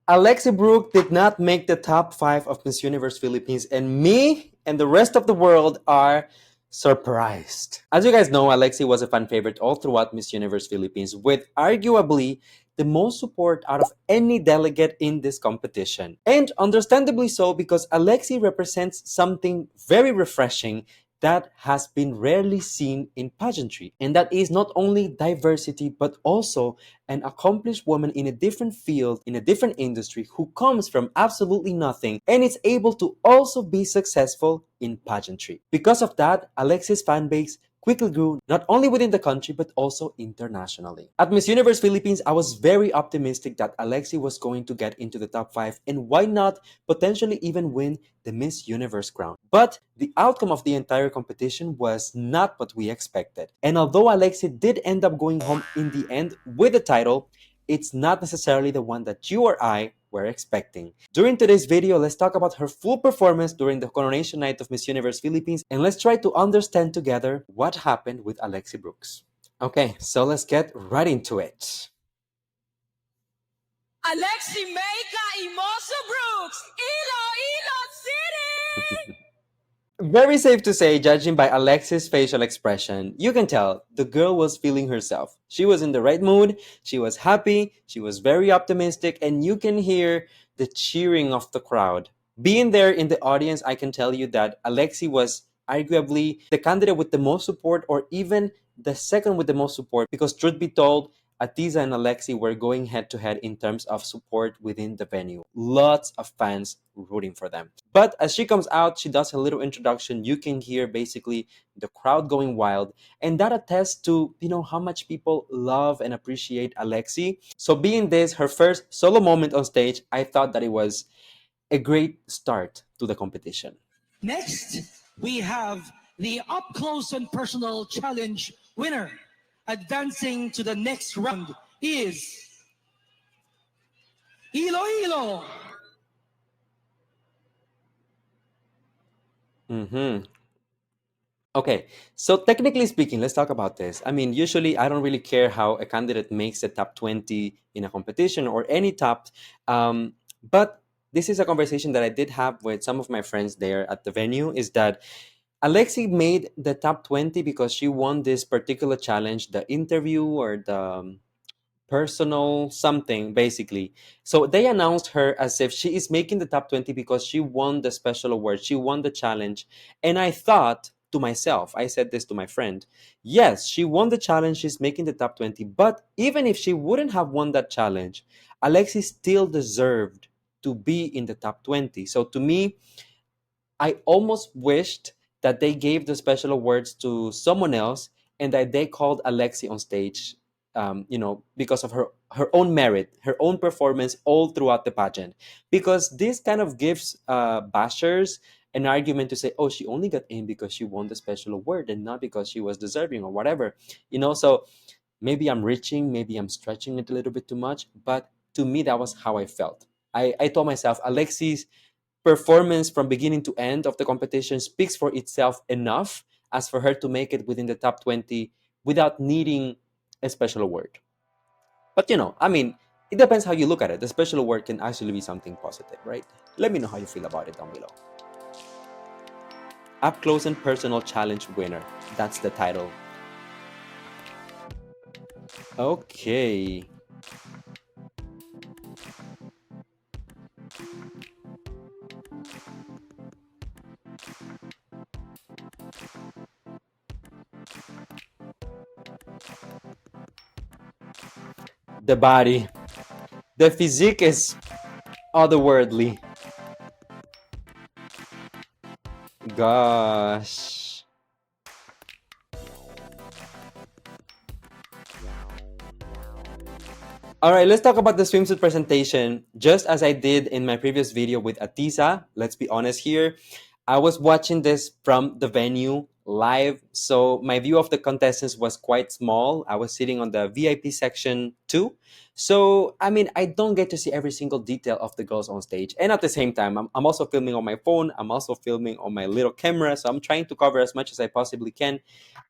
Alexie Brooks did not make the top 5 of Miss Universe Philippines, and me and the rest of the world are surprised. As you guys know, Alexie was a fan favorite all throughout Miss Universe Philippines, with arguably the most support out of any delegate in this competition. And understandably so, because Alexie represents something very refreshing that has been rarely seen in pageantry. And that is not only diversity, but also an accomplished woman in a different field, in a different industry, who comes from absolutely nothing and is able to also be successful in pageantry. Because of that, Alexie's fan base quickly grew not only within the country but also internationally. At Miss Universe Philippines, I was very optimistic that Alexie was going to get into the top 5 and why not potentially even win the Miss Universe crown. But the outcome of the entire competition was not what we expected. And although Alexie did end up going home in the end with the title, it's not necessarily the one that you or I were expecting. During today's video, let's talk about her full performance during the Coronation Night of Miss Universe Philippines, and let's try to understand together what happened with Alexie Brooks. Okay, so let's get right into it. Alexie Imoso Brooks, Ilo Ilo City! Very safe to say, judging by Alexie's facial expression, you can tell the girl was feeling herself. She was in the right mood, she was happy, she was very optimistic, and you can hear the cheering of the crowd. Being there in the audience, I can tell you that Alexie was arguably the candidate with the most support, or even the second with the most support, because truth be told, Atiza and Alexie were going head to head in terms of support within the venue. Lots of fans rooting for them. But as she comes out, she does a little introduction. You can hear basically the crowd going wild, and that attests to how much people love and appreciate Alexie. So being this her first solo moment on stage, I thought that it was a great start to the competition. Next, we have the up close and personal challenge winner. Advancing to the next round is Ilo Ilo. Okay, so technically speaking, let's talk about this. I mean, usually I don't really care how a candidate makes the top 20 in a competition or any top, but this is a conversation that I did have with some of my friends there at the venue, is that Alexie made the top 20 because she won this particular challenge, the interview or the personal something, basically. So they announced her as if she is making the top 20 because she won the special award, she won the challenge. And I thought to myself, I said this to my friend, yes, she won the challenge, she's making the top 20, but even if she wouldn't have won that challenge, Alexie still deserved to be in the top 20. So to me, I almost wished that they gave the special awards to someone else and that they called Alexie on stage, because of her own merit, her own performance all throughout the pageant. Because this kind of gives bashers an argument to say, oh, she only got in because she won the special award and not because she was deserving or whatever. So maybe I'm reaching, maybe I'm stretching it a little bit too much, but to me, that was how I felt. I told myself, Alexie's performance from beginning to end of the competition speaks for itself enough as for her to make it within the top 20 without needing a special award. But it depends how you look at it. The special award can actually be something positive, right? Let me know how you feel about it down below. Up Close and Personal Challenge winner. That's the title. Okay. The body. The physique is otherworldly. Gosh. All right, let's talk about the swimsuit presentation. Just as I did in my previous video with Atiza, let's be honest here, I was watching this from the venue live, so my view of the contestants was quite small. I was sitting on the VIP section too. So, I don't get to see every single detail of the girls on stage. And at the same time, I'm also filming on my phone. I'm also filming on my little camera. So I'm trying to cover as much as I possibly can.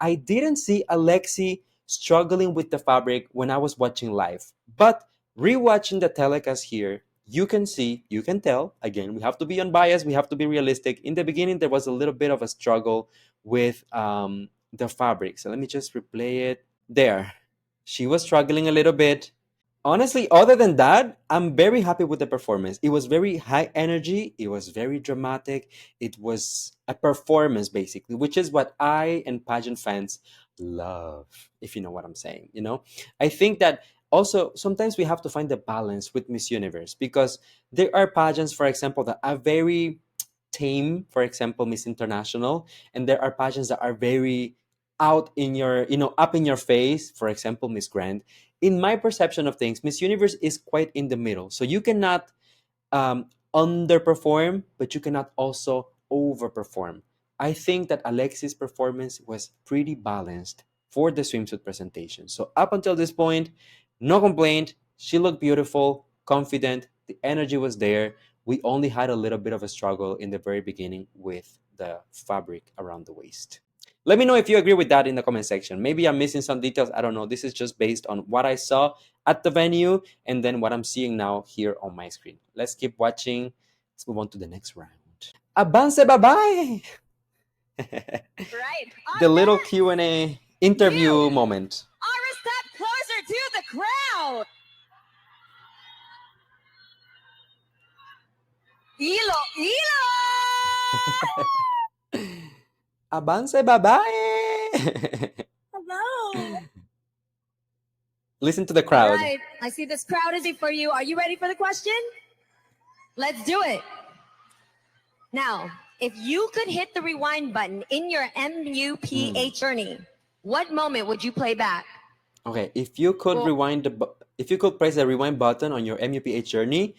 I didn't see Alexie struggling with the fabric when I was watching live. But rewatching the telecast here, you can see, you can tell, again, we have to be unbiased, we have to be realistic. In the beginning, there was a little bit of a struggle with the fabric. So let me just replay it. There. She was struggling a little bit. Honestly, other than that, I'm very happy with the performance. It was very high energy. It was very dramatic. It was a performance, basically, which is what I and pageant fans love, if you know what I'm saying. I think that also sometimes we have to find the balance with Miss Universe because there are pageants, for example, that are very tame, for example, Miss International, and there are pageants that are very out in your, up in your face, for example, Miss Grand. In my perception of things, Miss Universe is quite in the middle. So you cannot underperform, but you cannot also overperform. I think that Alexie's performance was pretty balanced for the swimsuit presentation. So up until this point, no complaint. She looked beautiful, confident, the energy was there. We only had a little bit of a struggle in the very beginning with the fabric around the waist. Let me know if you agree with that in the comment section. Maybe I'm missing some details. I don't know. This is just based on what I saw at the venue and then what I'm seeing now here on my screen. Let's keep watching. Let's move on to the next round. Avance bye-bye! Right. The little Q&A interview moment. Are a step closer to the crowd. Ilo Ilo. Avance bye-bye! Hello. Listen to the All crowd. right. I see this crowd is for you. Are you ready for the question? Let's do it. Now, if you could hit the rewind button in your MUPH journey, what moment would you play back? Okay, if you could if you could press the rewind button on your MUPH journey,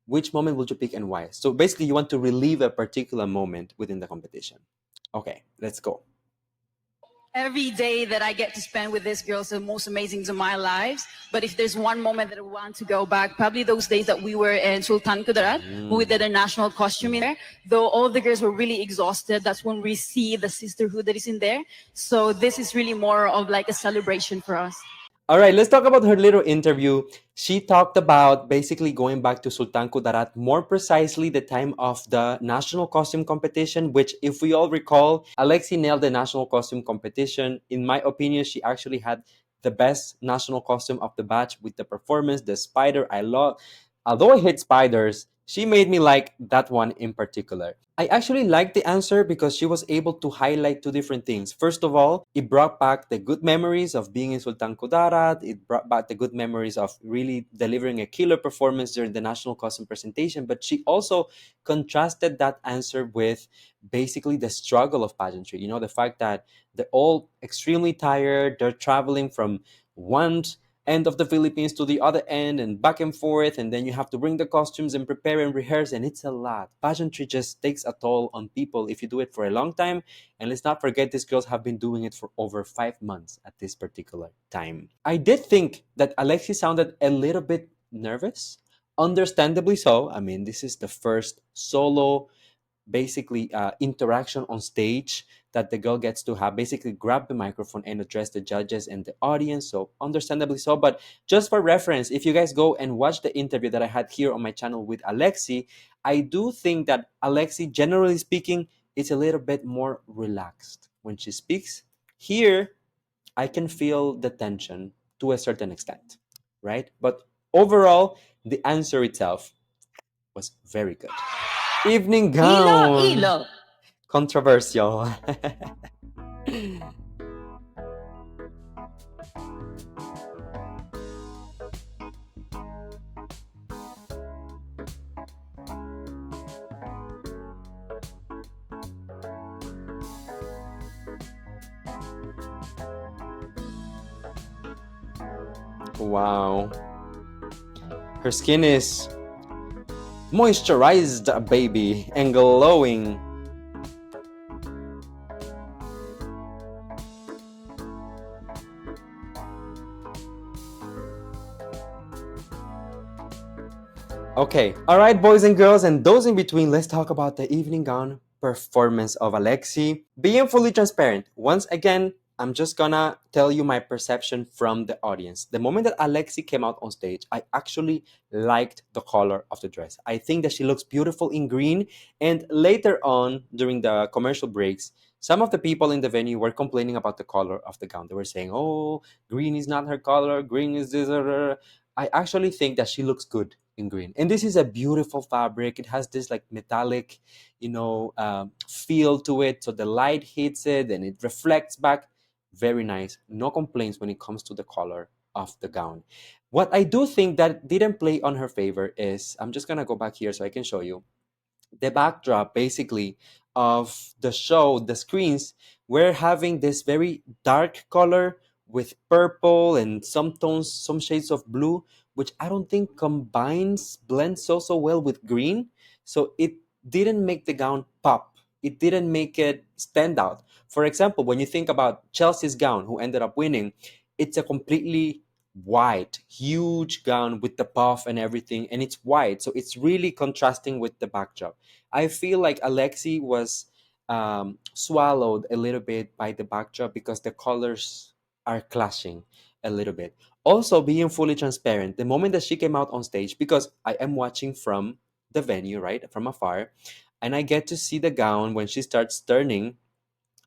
which moment would you pick and why? So basically, you want to relive a particular moment within the competition. Okay, let's go. Every day that I get to spend with these girls are the most amazing of my lives. But if there's one moment that I want to go back, probably those days that we were in Sultan Kudarat, when we did a national costume in there. Though all the girls were really exhausted, that's when we see the sisterhood that is in there. So this is really more of like a celebration for us. All right, let's talk about her little interview. She talked about basically going back to Sultan Kudarat, more precisely the time of the national costume competition, which, if we all recall, Alexie nailed the national costume competition. In my opinion, she actually had the best national costume of the batch with the performance, the spider. Although I hate spiders, she made me like that one in particular. I actually liked the answer because she was able to highlight two different things. First of all, it brought back the good memories of being in Sultan Kudarat. It brought back the good memories of really delivering a killer performance during the national costume presentation. But she also contrasted that answer with basically the struggle of pageantry. The fact that they're all extremely tired. They're traveling from one end of the Philippines to the other end and back and forth, and then you have to bring the costumes and prepare and rehearse, and it's a lot. Pageantry just takes a toll on people if you do it for a long time, and let's not forget these girls have been doing it for over 5 months at this particular time. I did think that Alexie sounded a little bit nervous, understandably so. I mean, this is the first solo basically interaction on stage that the girl gets to have, basically grab the microphone and address the judges and the audience. So understandably so. But just for reference, if you guys go and watch the interview that I had here on my channel with Alexie, I do think that Alexie, generally speaking, is a little bit more relaxed when she speaks. Here, I can feel the tension to a certain extent, right? But overall, the answer itself was very good. Evening gown. Ilo Ilo. Controversial. Wow. Her skin is moisturized, baby, and glowing. Okay, all right, boys and girls, and those in between, let's talk about the evening gown performance of Alexie. Being fully transparent, once again, I'm just gonna tell you my perception from the audience. The moment that Alexie came out on stage, I actually liked the color of the dress. I think that she looks beautiful in green. And later on, during the commercial breaks, some of the people in the venue were complaining about the color of the gown. They were saying, "Oh, green is not her color. Green is this." I actually think that she looks good in green. And this is a beautiful fabric. It has this like metallic, feel to it. So the light hits it and it reflects back. Very nice. No complaints when it comes to the color of the gown. What I do think that didn't play on her favor is, I'm just gonna go back here so I can show you the backdrop basically of the show, the screens, we're having this very dark color with purple and some tones, some shades of blue, which I don't think blends so well with green. So it didn't make the gown pop. It didn't make it stand out. For example, when you think about Chelsea's gown, who ended up winning, it's a completely white, huge gown with the puff and everything, and it's white. So it's really contrasting with the backdrop. I feel like Alexie was swallowed a little bit by the backdrop because the colors are clashing a little bit. Also, being fully transparent, the moment that she came out on stage, because I am watching from the venue, right, from afar, and I get to see the gown when she starts turning.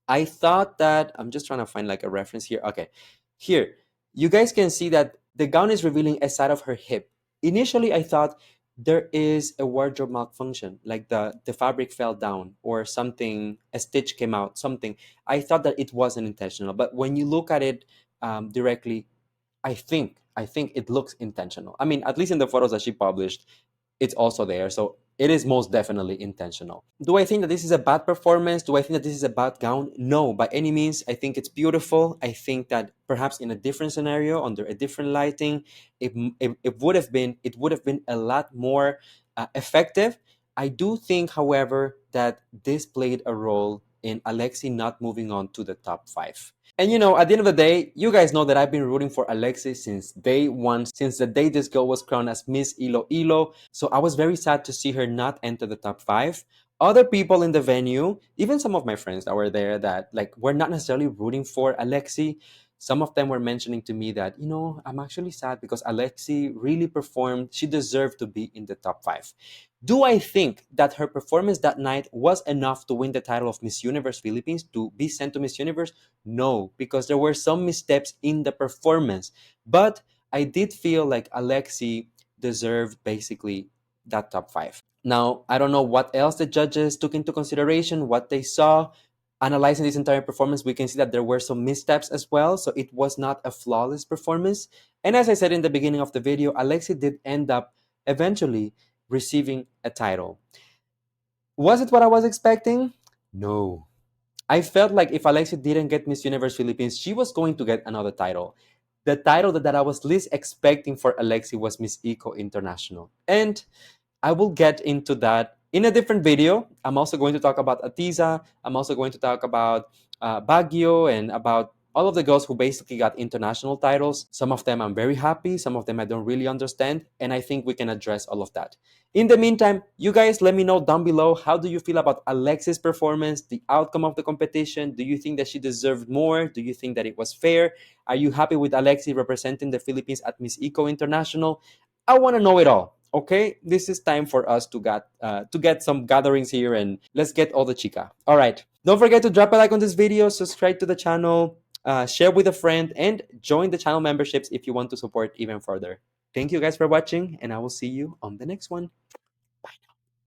I thought that I'm just trying to find like a reference here. Okay, here you guys can see that the gown is revealing a side of her hip. Initially, I thought there is a wardrobe malfunction, like the fabric fell down or something, a stitch came out, something. I thought that it wasn't intentional, but when you look at it directly, I think it looks intentional. I mean, at least in the photos that she published, it's also there. So it is most definitely intentional. Do I think that this is a bad performance? Do I think that this is a bad gown? No, by any means. I think it's beautiful. I think that perhaps in a different scenario, under a different lighting, it would have been a lot more effective. I do think, however, that this played a role in Alexie not moving on to the top 5. And at the end of the day, you guys know that I've been rooting for Alexie since day one, since the day this girl was crowned as Miss Ilo Ilo. So I was very sad to see her not enter the top 5. Other people in the venue, even some of my friends that were there that like were not necessarily rooting for Alexie, some of them were mentioning to me that, I'm actually sad because Alexie really performed. She deserved to be in the top 5. Do I think that her performance that night was enough to win the title of Miss Universe Philippines, to be sent to Miss Universe? No, because there were some missteps in the performance. But I did feel like Alexie deserved basically that top 5. Now, I don't know what else the judges took into consideration, what they saw. Analyzing this entire performance, we can see that there were some missteps as well. So it was not a flawless performance. And as I said in the beginning of the video, Alexie did end up eventually receiving a title. Was it what I was expecting? No. I felt like if Alexie didn't get Miss Universe Philippines, she was going to get another title. The title that I was least expecting for Alexie was Miss Eco International. And I will get into that in a different video. I'm also going to talk about Atiza. I'm also going to talk about Baguio and about all of the girls who basically got international titles. Some of them I'm very happy. Some of them I don't really understand. And I think we can address all of that. In the meantime, you guys let me know down below, how do you feel about Alexie's performance, the outcome of the competition? Do you think that she deserved more? Do you think that it was fair? Are you happy with Alexie representing the Philippines at Miss Eco International? I want to know it all. Okay, this is time for us to get some gatherings here and let's get all the chica. All right, don't forget to drop a like on this video, subscribe to the channel, share with a friend, and join the channel memberships if you want to support even further. Thank you guys for watching, and I will see you on the next one.